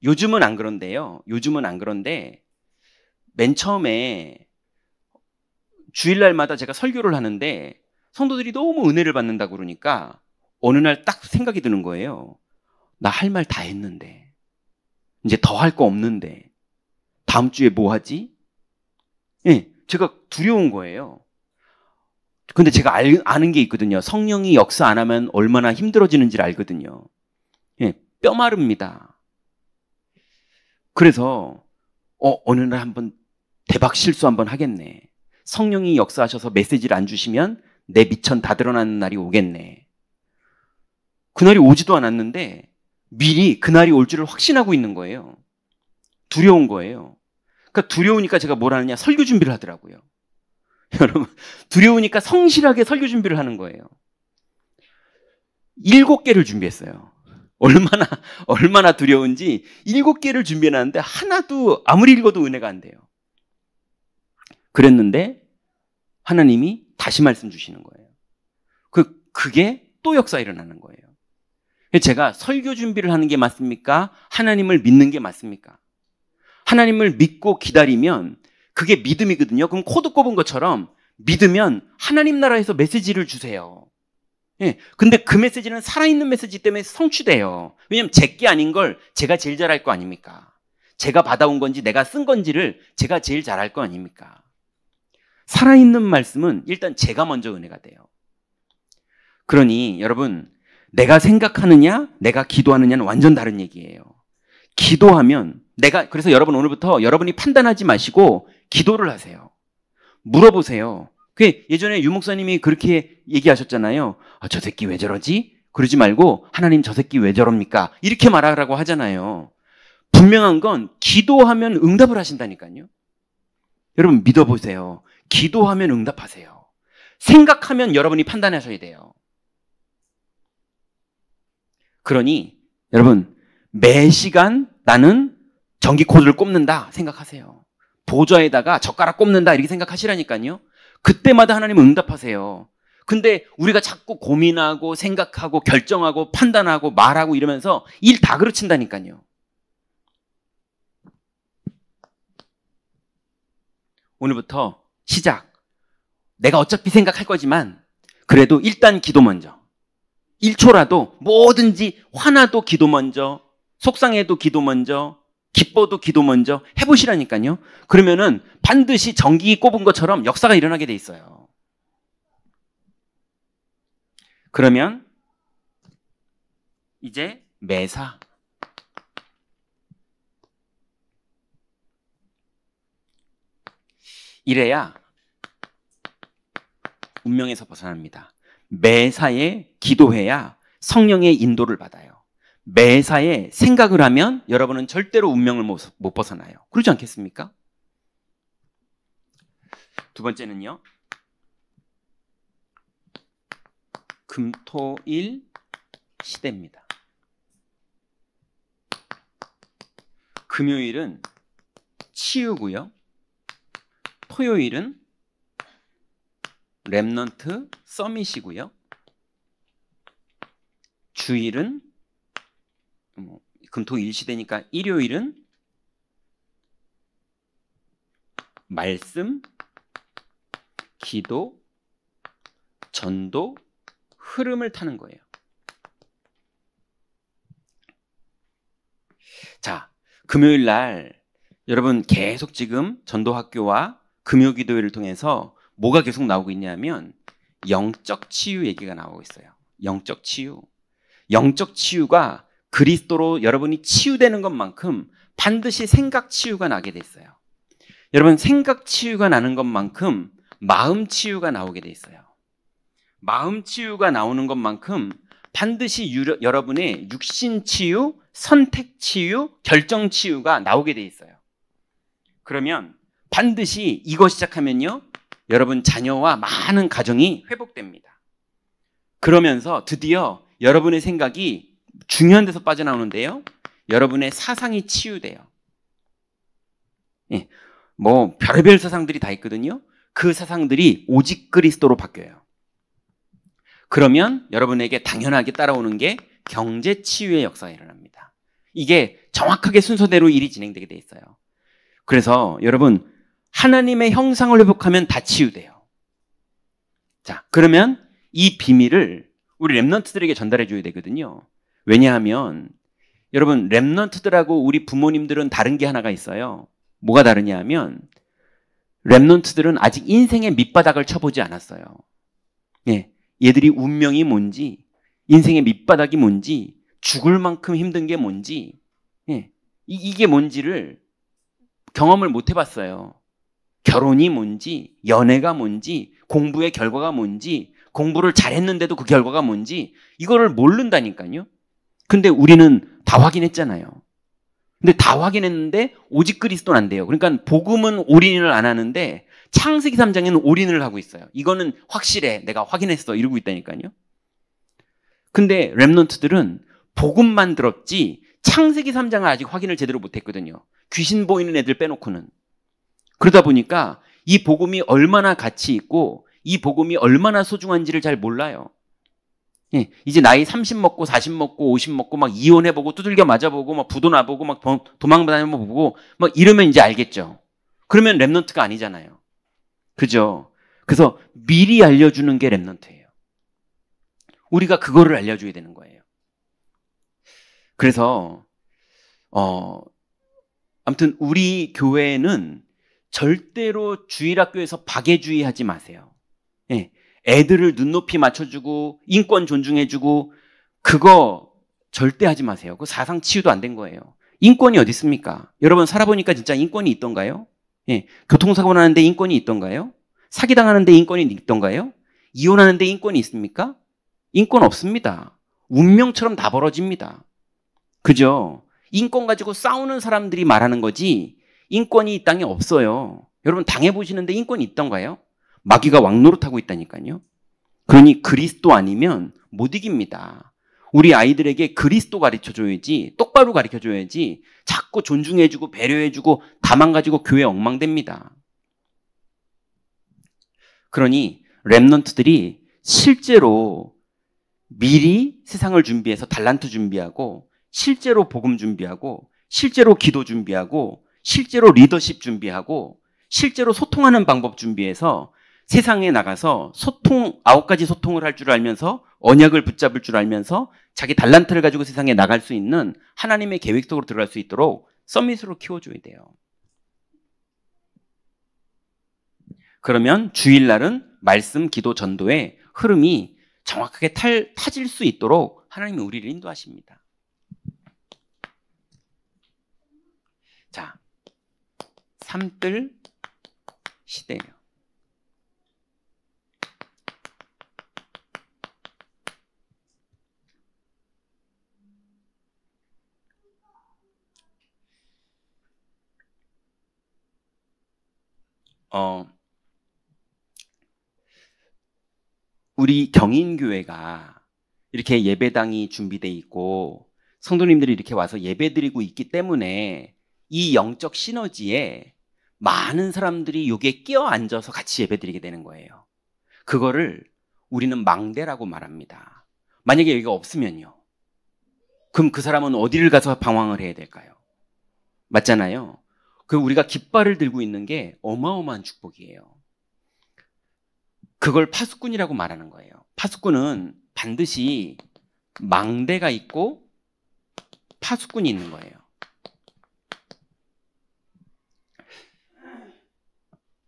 요즘은 안 그런데요. 요즘은 안 그런데, 맨 처음에 주일날마다 제가 설교를 하는데, 성도들이 너무 은혜를 받는다고 그러니까, 어느 날 딱 생각이 드는 거예요. 나 할 말 다 했는데, 이제 더 할 거 없는데, 다음 주에 뭐 하지? 예, 제가 두려운 거예요. 근데 제가 아는 게 있거든요. 성령이 역사 안 하면 얼마나 힘들어지는지를 알거든요. 예, 뼈 마릅니다. 그래서 어느 날 한번 대박 실수 한번 하겠네. 성령이 역사하셔서 메시지를 안 주시면 내 미천 다 드러나는 날이 오겠네. 그날이 오지도 않았는데 미리 그날이 올 줄을 확신하고 있는 거예요. 두려운 거예요. 그러니까 두려우니까 제가 뭘 하느냐? 설교 준비를 하더라고요. 여러분, 두려우니까 성실하게 설교 준비를 하는 거예요. 7개를 준비했어요. 얼마나 두려운지 7개를 준비해놨는데 하나도 아무리 읽어도 은혜가 안 돼요. 그랬는데 하나님이 다시 말씀 주시는 거예요. 그게 또 역사 일어나는 거예요. 제가 설교 준비를 하는 게 맞습니까? 하나님을 믿는 게 맞습니까? 하나님을 믿고 기다리면 그게 믿음이거든요. 그럼 코드 꼽은 것처럼 믿으면 하나님 나라에서 메시지를 주세요. 예. 근데 그 메시지는 살아있는 메시지 때문에 성취돼요. 왜냐면 제게 아닌 걸 제가 제일 잘할 거 아닙니까? 제가 받아온 건지 내가 쓴 건지를 제가 제일 잘할 거 아닙니까? 살아있는 말씀은 일단 제가 먼저 은혜가 돼요. 그러니 여러분, 내가 생각하느냐, 내가 기도하느냐는 완전 다른 얘기예요. 기도하면 그래서 여러분 오늘부터 여러분이 판단하지 마시고 기도를 하세요. 물어보세요. 예전에 유 목사님이 그렇게 얘기하셨잖아요. 저 새끼 왜 저러지? 그러지 말고 하나님 저 새끼 왜 저럽니까? 이렇게 말하라고 하잖아요. 분명한 건 기도하면 응답을 하신다니까요. 여러분 믿어보세요. 기도하면 응답하세요. 생각하면 여러분이 판단하셔야 돼요. 그러니 여러분 매 시간 나는 전기 코드를 꼽는다 생각하세요. 보좌에다가 젓가락 꼽는다 이렇게 생각하시라니까요. 그때마다 하나님은 응답하세요. 근데 우리가 자꾸 고민하고 생각하고 결정하고 판단하고 말하고 이러면서 일 다 그르친다니까요. 오늘부터 시작. 내가 어차피 생각할 거지만 그래도 일단 기도 먼저. 1초라도 뭐든지 화나도 기도 먼저, 속상해도 기도 먼저, 기뻐도 기도 먼저 해보시라니까요. 그러면은 반드시 전기 꼽은 것처럼 역사가 일어나게 돼 있어요. 그러면 이제 매사. 이래야 운명에서 벗어납니다. 매사에 기도해야 성령의 인도를 받아요. 매사에 생각을 하면 여러분은 절대로 운명을 못 벗어나요. 그러지 않겠습니까? 두 번째는요. 금토일 시대입니다. 금요일은 치유고요. 토요일은 렘넌트 서밋이고요. 주일은 금토 일시되니까 일요일은 말씀, 기도, 전도, 흐름을 타는 거예요. 자, 금요일 날 여러분 계속 지금 전도학교와 금요기도회를 통해서 뭐가 계속 나오고 있냐면 영적 치유 얘기가 나오고 있어요. 영적 치유. 영적 치유가 그리스도로 여러분이 치유되는 것만큼 반드시 생각 치유가 나게 돼 있어요. 여러분 생각 치유가 나는 것만큼 마음 치유가 나오게 돼 있어요. 마음 치유가 나오는 것만큼 반드시 여러분의 육신 치유, 선택 치유, 결정 치유가 나오게 돼 있어요. 그러면 반드시 이거 시작하면요, 여러분 자녀와 많은 가정이 회복됩니다. 그러면서 드디어 여러분의 생각이 중요한 데서 빠져나오는데요, 여러분의 사상이 치유돼요. 예, 뭐 별의별 사상들이 다 있거든요. 그 사상들이 오직 그리스도로 바뀌어요. 그러면 여러분에게 당연하게 따라오는 게 경제 치유의 역사가 일어납니다. 이게 정확하게 순서대로 일이 진행되게 돼 있어요. 그래서 여러분 하나님의 형상을 회복하면 다 치유돼요. 자, 그러면 이 비밀을 우리 렘넌트들에게 전달해 줘야 되거든요. 왜냐하면 여러분 렘넌트들하고 우리 부모님들은 다른 게 하나가 있어요. 뭐가 다르냐 하면 렘넌트들은 아직 인생의 밑바닥을 쳐보지 않았어요. 예, 얘들이 운명이 뭔지, 인생의 밑바닥이 뭔지, 죽을 만큼 힘든 게 뭔지, 예, 이게 뭔지를 경험을 못 해봤어요. 결혼이 뭔지, 연애가 뭔지, 공부의 결과가 뭔지, 공부를 잘했는데도 그 결과가 뭔지 이거를 모른다니까요. 근데 우리는 다 확인했잖아요. 근데 다 확인했는데 오직 그리스도는 안 돼요. 그러니까 복음은 올인을 안 하는데 창세기 3장에는 올인을 하고 있어요. 이거는 확실해, 내가 확인했어, 이러고 있다니까요. 근데 렘넌트들은 복음만 들었지 창세기 3장을 아직 확인을 제대로 못했거든요. 귀신 보이는 애들 빼놓고는. 그러다 보니까 이 복음이 얼마나 가치 있고 이 복음이 얼마나 소중한지를 잘 몰라요. 예, 이제 나이 30 먹고 40 먹고 50 먹고 막 이혼해보고 두들겨 맞아보고 막 부도 나보고 막 도망다녀보고 막 이러면 이제 알겠죠. 그러면 렘넌트가 아니잖아요. 그죠? 그래서 미리 알려주는 게 렘넌트예요. 우리가 그거를 알려줘야 되는 거예요. 그래서 아무튼 우리 교회는 절대로 주일학교에서 박애주의하지 마세요. 예, 애들을 눈높이 맞춰주고 인권 존중해주고 그거 절대 하지 마세요. 그 사상 치유도 안 된 거예요. 인권이 어디 있습니까? 여러분 살아보니까 진짜 인권이 있던가요? 예, 교통사고 나는데 인권이 있던가요? 사기당하는데 인권이 있던가요? 이혼하는데 인권이 있습니까? 인권 없습니다. 운명처럼 다 벌어집니다. 그죠? 인권 가지고 싸우는 사람들이 말하는 거지 인권이 이 땅에 없어요. 여러분 당해보시는데 인권이 있던가요? 마귀가 왕노릇하고 있다니까요. 그러니 그리스도 아니면 못 이깁니다. 우리 아이들에게 그리스도 가르쳐줘야지, 똑바로 가르쳐줘야지 자꾸 존중해주고 배려해주고 다 망가지고 교회 엉망됩니다. 그러니 렘넌트들이 실제로 미리 세상을 준비해서 달란트 준비하고 실제로 복음 준비하고 실제로 기도 준비하고 실제로 리더십 준비하고 실제로 소통하는 방법 준비해서 세상에 나가서 소통, 9가지 소통을 할 줄 알면서 언약을 붙잡을 줄 알면서 자기 달란트를 가지고 세상에 나갈 수 있는 하나님의 계획 속으로 들어갈 수 있도록 서밋으로 키워줘야 돼요. 그러면 주일날은 말씀, 기도, 전도의 흐름이 정확하게 타질 수 있도록 하나님이 우리를 인도하십니다. 자, 삼뜰 시대예요. 우리 경인교회가 이렇게 예배당이 준비되어 있고 성도님들이 이렇게 와서 예배드리고 있기 때문에 이 영적 시너지에 많은 사람들이 여기에 끼어 앉아서 같이 예배드리게 되는 거예요. 그거를 우리는 망대라고 말합니다. 만약에 여기가 없으면요. 그럼 그 사람은 어디를 가서 방황을 해야 될까요? 맞잖아요. 그 우리가 깃발을 들고 있는 게 어마어마한 축복이에요. 그걸 파수꾼이라고 말하는 거예요. 파수꾼은 반드시 망대가 있고 파수꾼이 있는 거예요.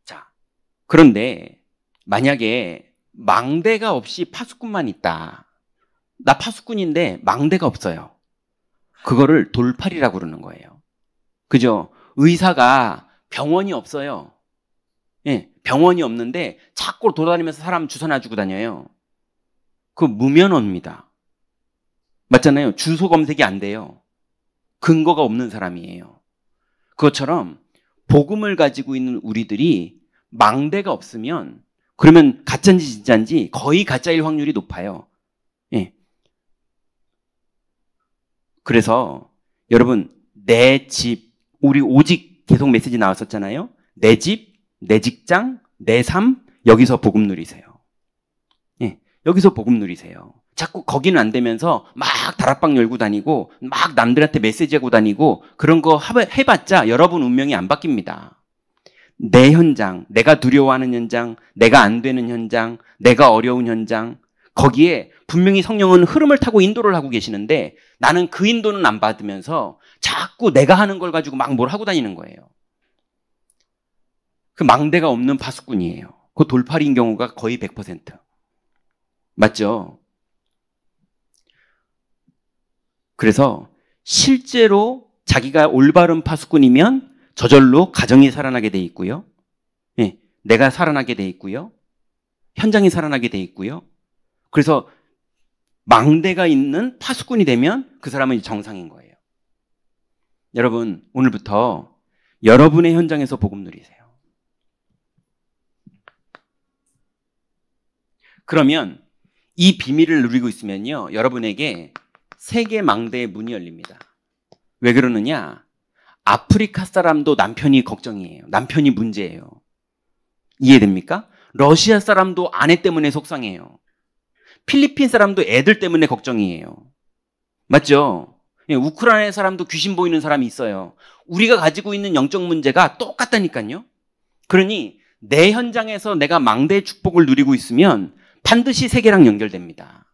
자, 그런데 만약에 망대가 없이 파수꾼만 있다. 나 파수꾼인데 망대가 없어요. 그거를 돌팔이라고 그러는 거예요. 그죠? 의사가 병원이 없어요. 예, 병원이 없는데 자꾸 돌아다니면서 사람 주사 놔주고 다녀요. 그 무면허입니다. 맞잖아요. 주소 검색이 안 돼요. 근거가 없는 사람이에요. 그것처럼 복음을 가지고 있는 우리들이 망대가 없으면 그러면 가짜인지 진짜인지 거의 가짜일 확률이 높아요. 예. 그래서 여러분 내 집, 우리 오직 계속 메시지 나왔었잖아요. 내 집, 내 직장, 내 삶, 여기서 복음 누리세요. 예, 여기서 복음 누리세요. 자꾸 거기는 안 되면서 막 다락방 열고 다니고 막 남들한테 메시지하고 다니고 그런 거 해봤자 여러분 운명이 안 바뀝니다. 내 현장, 내가 두려워하는 현장, 내가 안 되는 현장, 내가 어려운 현장, 거기에 분명히 성령은 흐름을 타고 인도를 하고 계시는데 나는 그 인도는 안 받으면서 자꾸 내가 하는 걸 가지고 막 뭘 하고 다니는 거예요. 그 망대가 없는 파수꾼이에요. 그 돌팔이인 경우가 거의 100%. 맞죠? 그래서 실제로 자기가 올바른 파수꾼이면 저절로 가정이 살아나게 돼 있고요. 예, 내가 살아나게 돼 있고요. 현장이 살아나게 돼 있고요. 그래서 망대가 있는 파수꾼이 되면 그 사람은 정상인 거예요. 여러분, 오늘부터 여러분의 현장에서 복음 누리세요. 그러면 이 비밀을 누리고 있으면요, 여러분에게 세계 망대의 문이 열립니다. 왜 그러느냐? 아프리카 사람도 남편이 걱정이에요. 남편이 문제예요. 이해됩니까? 러시아 사람도 아내 때문에 속상해요. 필리핀 사람도 애들 때문에 걱정이에요. 맞죠? 예, 우크라이나 사람도 귀신 보이는 사람이 있어요. 우리가 가지고 있는 영적 문제가 똑같다니까요. 그러니 내 현장에서 내가 망대의 축복을 누리고 있으면 반드시 세계랑 연결됩니다.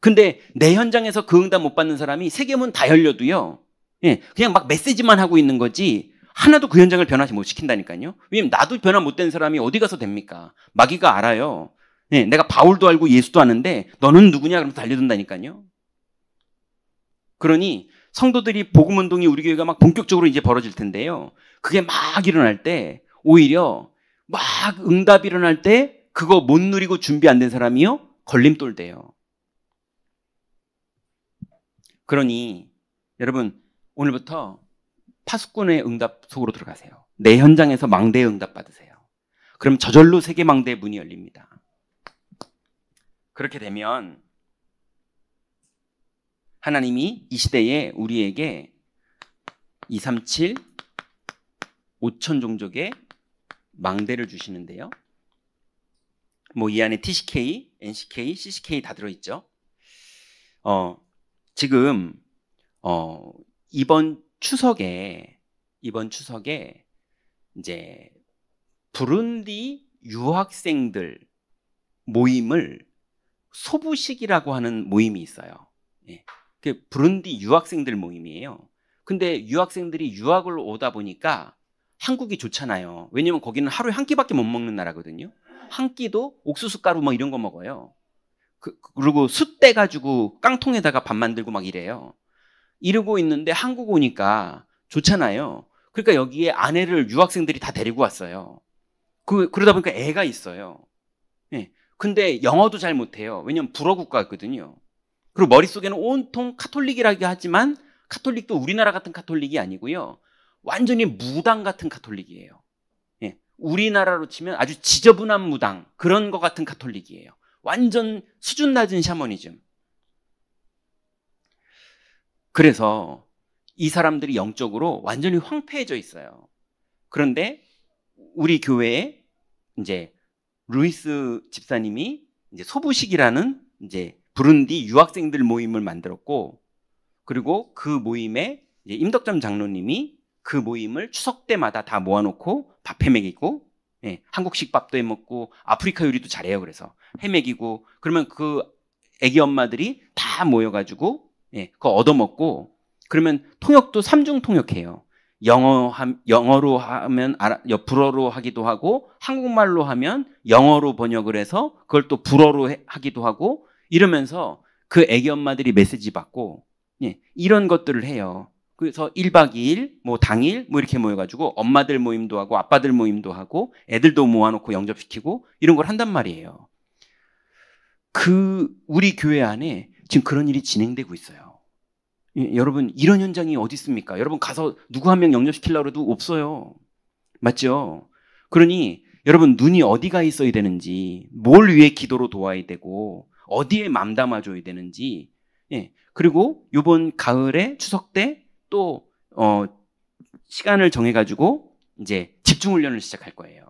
근데 내 현장에서 그 응답 못 받는 사람이 세계문 다 열려도요. 예, 그냥 막 메시지만 하고 있는 거지 하나도 그 현장을 변화 못 시킨다니까요. 왜냐면 나도 변화 못 된 사람이 어디 가서 됩니까? 마귀가 알아요. 예, 내가 바울도 알고 예수도 아는데 너는 누구냐 그러면서 달려든다니까요. 그러니 성도들이 복음 운동이 우리 교회가 막 본격적으로 이제 벌어질 텐데요. 그게 막 일어날 때 오히려 막 응답이 일어날 때 그거 못 누리고 준비 안 된 사람이요 걸림돌 돼요. 그러니 여러분 오늘부터 파수꾼의 응답 속으로 들어가세요. 내 현장에서 망대의 응답 받으세요. 그럼 저절로 세계 망대의 문이 열립니다. 그렇게 되면 하나님이 이 시대에 우리에게 237, 5천 종족의 망대를 주시는데요. 뭐 이 안에 TCK, NCK, CCK 다 들어있죠. 지금 이번 추석에 이제 부룬디 유학생들 모임을 소부식이라고 하는 모임이 있어요. 예. 그 부룬디 유학생들 모임이에요. 근데 유학생들이 유학을 오다 보니까 한국이 좋잖아요. 왜냐면 거기는 하루에 한 끼밖에 못 먹는 나라거든요. 한 끼도 옥수수 가루 뭐 이런 거 먹어요. 그리고 숯 떼가지고 깡통에다가 밥 만들고 막 이래요. 이러고 있는데 한국 오니까 좋잖아요. 그러니까 여기에 아내를 유학생들이 다 데리고 왔어요. 그러다 보니까 애가 있어요. 예. 근데 영어도 잘 못해요. 왜냐면 불어 국가거든요. 그리고 머릿속에는 온통 카톨릭이라고 하지만 카톨릭도 우리나라 같은 카톨릭이 아니고요. 완전히 무당 같은 카톨릭이에요. 예. 우리나라로 치면 아주 지저분한 무당 그런 것 같은 카톨릭이에요. 완전 수준 낮은 샤머니즘. 그래서 이 사람들이 영적으로 완전히 황폐해져 있어요. 그런데 우리 교회에 이제 루이스 집사님이 이제 소부식이라는 이제 부룬디 유학생들 모임을 만들었고, 그리고 그 모임에 이제 임덕점 장로님이 그 모임을 추석 때마다 다 모아놓고 밥 해먹이고, 예, 한국식 밥도 해먹고 아프리카 요리도 잘해요. 그래서 해먹이고, 그러면 그 애기 엄마들이 다 모여가지고, 예, 그거 얻어먹고, 그러면 통역도 3중 통역해요. 영어로 하면 불어로 하기도 하고, 한국말로 하면 영어로 번역을 해서 그걸 또 불어로 하기도 하고, 이러면서 그 애기 엄마들이 메시지 받고, 예, 이런 것들을 해요. 그래서 1박 2일, 뭐 당일, 뭐 이렇게 모여가지고 엄마들 모임도 하고 아빠들 모임도 하고 애들도 모아놓고 영접시키고 이런 걸 한단 말이에요. 우리 교회 안에 지금 그런 일이 진행되고 있어요. 예, 여러분, 이런 현장이 어디 있습니까? 여러분 가서 누구 한 명 영접시키려고 해도 없어요. 맞죠? 그러니 여러분, 눈이 어디가 있어야 되는지, 뭘 위해 기도로 도와야 되고, 어디에 맘 담아줘야 되는지, 예, 그리고 이번 가을에 추석 때 또 시간을 정해가지고 이제 집중훈련을 시작할 거예요.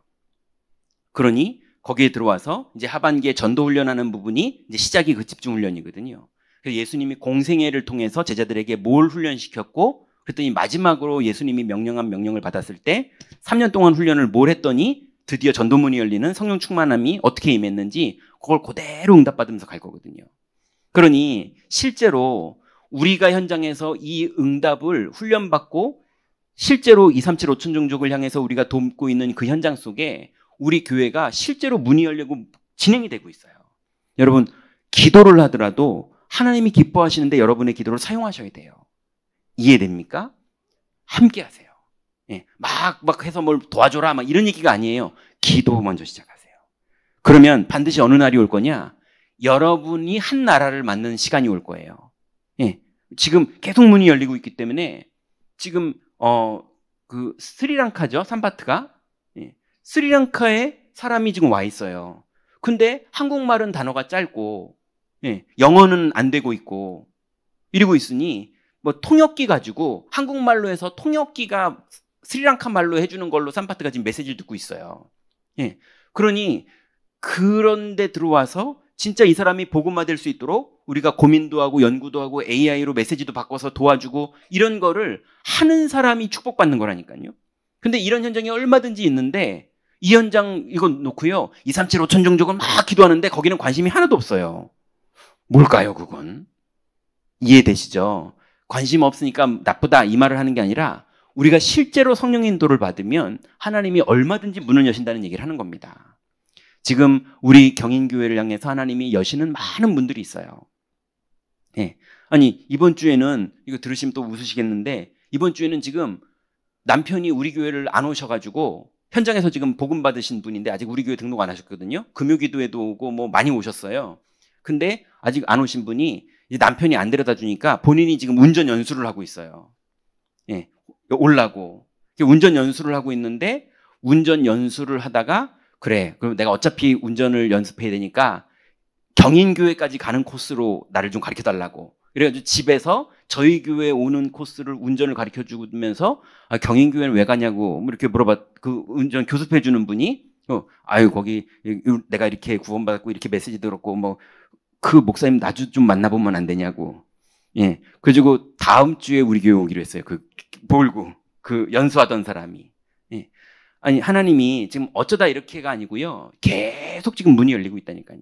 그러니 거기에 들어와서 이제 하반기에 전도훈련하는 부분이 이제 시작이 그 집중훈련이거든요. 그래서 예수님이 공생애를 통해서 제자들에게 뭘 훈련시켰고, 그랬더니 마지막으로 예수님이 명령한 명령을 받았을 때 3년 동안 훈련을 뭘 했더니 드디어 전도문이 열리는 성령 충만함이 어떻게 임했는지 그걸 그대로 응답받으면서 갈 거거든요. 그러니 실제로 우리가 현장에서 이 응답을 훈련받고 실제로 237 5천 종족을 향해서 우리가 돕고 있는 그 현장 속에 우리 교회가 실제로 문이 열리고 진행이 되고 있어요. 여러분, 기도를 하더라도 하나님이 기뻐하시는데 여러분의 기도를 사용하셔야 돼요. 이해됩니까? 함께 하세요. 예, 막 해서 뭘 도와줘라 막 이런 얘기가 아니에요. 기도 먼저 시작하세요. 그러면 반드시 어느 날이 올 거냐? 여러분이 한 나라를 만드는 시간이 올 거예요. 예, 지금 계속 문이 열리고 있기 때문에 지금 그 스리랑카죠, 산바트가. 예, 스리랑카에 사람이 지금 와 있어요. 근데 한국말은 단어가 짧고, 예, 영어는 안 되고 있고 이러고 있으니 뭐 통역기 가지고 한국말로 해서 통역기가 스리랑카 말로 해주는 걸로 산바트가 지금 메시지를 듣고 있어요. 예, 그러니 그런데 들어와서 진짜 이 사람이 복음화 될 수 있도록 우리가 고민도 하고 연구도 하고 AI로 메시지도 바꿔서 도와주고 이런 거를 하는 사람이 축복받는 거라니까요. 근데 이런 현장이 얼마든지 있는데 이 현장 이거 놓고요, 237 5천 종족을 막 기도하는데 거기는 관심이 하나도 없어요. 뭘까요, 그건? 이해되시죠? 관심 없으니까 나쁘다 이 말을 하는 게 아니라 우리가 실제로 성령의 인도를 받으면 하나님이 얼마든지 문을 여신다는 얘기를 하는 겁니다. 지금 우리 경인교회를 향해서 하나님이 여시는 많은 분들이 있어요. 예. 아니, 이번 주에는, 이거 들으시면 또 웃으시겠는데, 이번 주에는 지금 남편이 우리 교회를 안 오셔가지고, 현장에서 지금 복음 받으신 분인데, 아직 우리 교회 등록 안 하셨거든요? 금요기도에도 오고, 뭐 많이 오셨어요. 근데 아직 안 오신 분이, 이제 남편이 안 데려다 주니까 본인이 지금 운전 연수를 하고 있어요. 예. 올라고. 운전 연수를 하고 있는데, 운전 연수를 하다가, 그래, 그럼 내가 어차피 운전을 연습해야 되니까 경인교회까지 가는 코스로 나를 좀 가르쳐 달라고. 그래가지고 집에서 저희 교회 오는 코스를 운전을 가르쳐 주면서 경인교회는 왜 가냐고 뭐 이렇게 그 운전 교습해 주는 분이 아유, 거기 내가 이렇게 구원받았고 이렇게 메시지 들었고 뭐 그 목사님 나주 좀 만나보면 안 되냐고. 예. 그래가지고 다음 주에 우리 교회 오기로 했어요. 그 연수하던 사람이. 예. 아니, 하나님이 지금 어쩌다 이렇게가 아니고요. 계속 지금 문이 열리고 있다니까요.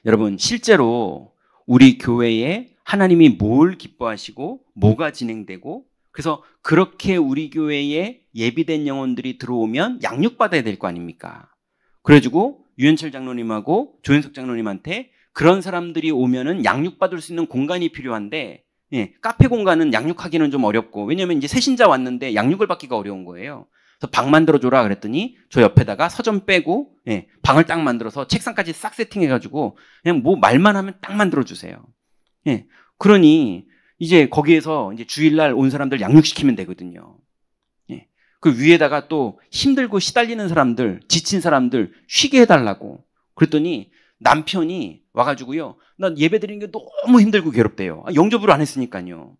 여러분, 실제로 우리 교회에 하나님이 뭘 기뻐하시고 뭐가 진행되고, 그래서 그렇게 우리 교회에 예비된 영혼들이 들어오면 양육받아야 될 거 아닙니까? 그래가지고 유현철 장로님하고 조현석 장로님한테 그런 사람들이 오면은 양육받을 수 있는 공간이 필요한데, 예, 카페 공간은 양육하기는 좀 어렵고, 왜냐면 이제 새신자 왔는데 양육을 받기가 어려운 거예요. 그래서 방 만들어줘라 그랬더니 저 옆에다가 서점 빼고, 예, 방을 딱 만들어서 책상까지 싹 세팅해가지고 그냥 뭐 말만 하면 딱 만들어주세요. 예, 그러니 이제 거기에서 이제 주일날 온 사람들 양육시키면 되거든요. 예, 그 위에다가 또 힘들고 시달리는 사람들, 지친 사람들 쉬게 해달라고. 그랬더니 남편이 와가지고요, 나 예배 드리는 게 너무 힘들고 괴롭대요. 영접을 안 했으니까요.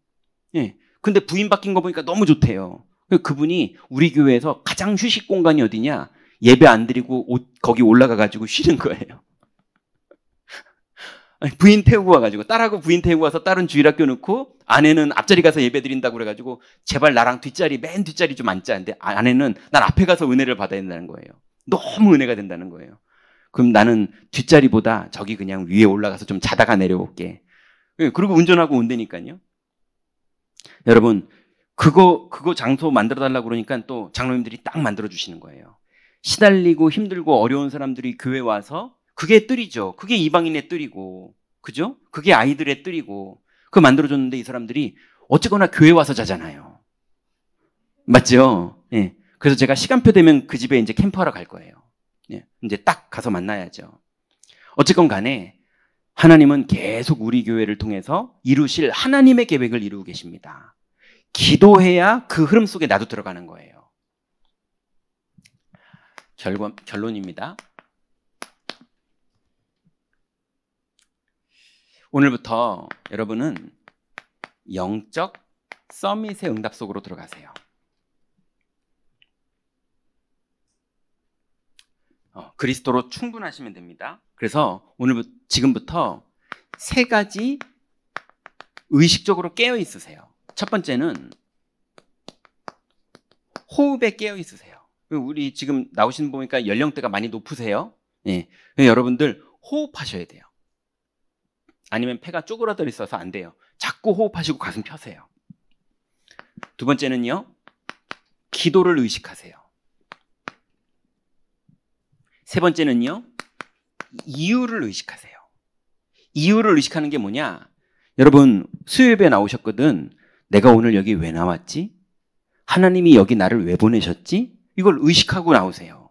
예, 근데 부인 바뀐 거 보니까 너무 좋대요. 그분이 우리 교회에서 가장 휴식 공간이 어디냐? 예배 안 드리고 거기 올라가가지고 쉬는 거예요. 부인 태우고 와가지고, 딸하고 부인 태우고 와서 딸은 주일학교 넣고, 아내는 앞자리 가서 예배 드린다고 그래가지고, 제발 나랑 맨 뒷자리 좀 앉자. 근데 아내는 난 앞에 가서 은혜를 받아야 된다는 거예요. 너무 은혜가 된다는 거예요. 그럼 나는 뒷자리보다 저기 그냥 위에 올라가서 좀 자다가 내려올게. 그리고 운전하고 온다니까요. 여러분, 그거 장소 만들어 달라고 그러니까 또 장로님들이 딱 만들어 주시는 거예요. 시달리고 힘들고 어려운 사람들이 교회 와서 그게 뜰이죠. 그게 이방인의 뜰이고, 그죠? 그게 아이들의 뜰이고, 그거 만들어줬는데 이 사람들이 어쨌거나 교회 와서 자잖아요. 맞죠? 예. 그래서 제가 시간표 되면 그 집에 이제 캠프하러 갈 거예요. 예. 이제 딱 가서 만나야죠. 어쨌건 간에 하나님은 계속 우리 교회를 통해서 이루실 하나님의 계획을 이루고 계십니다. 기도해야 그 흐름 속에 나도 들어가는 거예요. 결론입니다. 오늘부터 여러분은 영적 서밋의 응답 속으로 들어가세요. 그리스도로 충분하시면 됩니다. 그래서 지금부터 3가지 의식적으로 깨어 있으세요. 첫 번째는 호흡에 깨어 있으세요. 우리 지금 나오신 분 보니까 연령대가 많이 높으세요. 예. 여러분들 호흡하셔야 돼요. 아니면 폐가 쪼그라들 있어서 안 돼요. 자꾸 호흡하시고 가슴 펴세요. 두 번째는요, 기도를 의식하세요. 세 번째는요, 이유를 의식하세요. 이유를 의식하는 게 뭐냐? 여러분, 수요예배 나오셨거든. 내가 오늘 여기 왜 나왔지? 하나님이 여기 나를 왜 보내셨지? 이걸 의식하고 나오세요.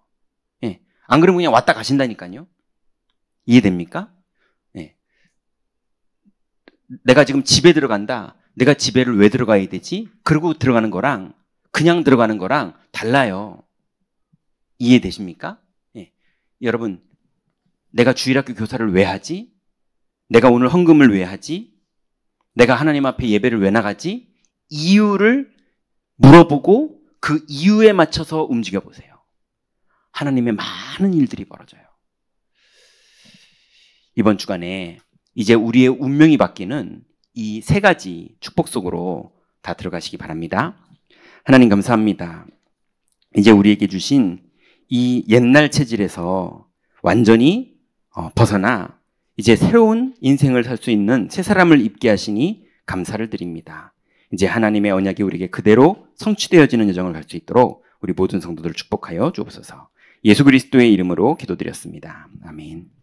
예. 안 그러면 그냥 왔다 가신다니까요. 이해됩니까? 예. 내가 지금 집에 들어간다. 내가 집에를 왜 들어가야 되지? 그러고 들어가는 거랑 그냥 들어가는 거랑 달라요. 이해되십니까? 예. 여러분, 내가 주일학교 교사를 왜 하지? 내가 오늘 헌금을 왜 하지? 내가 하나님 앞에 예배를 왜 나가지? 이유를 물어보고 그 이유에 맞춰서 움직여 보세요. 하나님의 많은 일들이 벌어져요. 이번 주간에 이제 우리의 운명이 바뀌는 이 3가지 축복 속으로 다 들어가시기 바랍니다. 하나님 감사합니다. 이제 우리에게 주신 이 옛날 체질에서 완전히 벗어나 이제 새로운 인생을 살 수 있는 새 사람을 입게 하시니 감사를 드립니다. 이제 하나님의 언약이 우리에게 그대로 성취되어지는 여정을 갈 수 있도록 우리 모든 성도들을 축복하여 주옵소서. 예수 그리스도의 이름으로 기도드렸습니다. 아멘.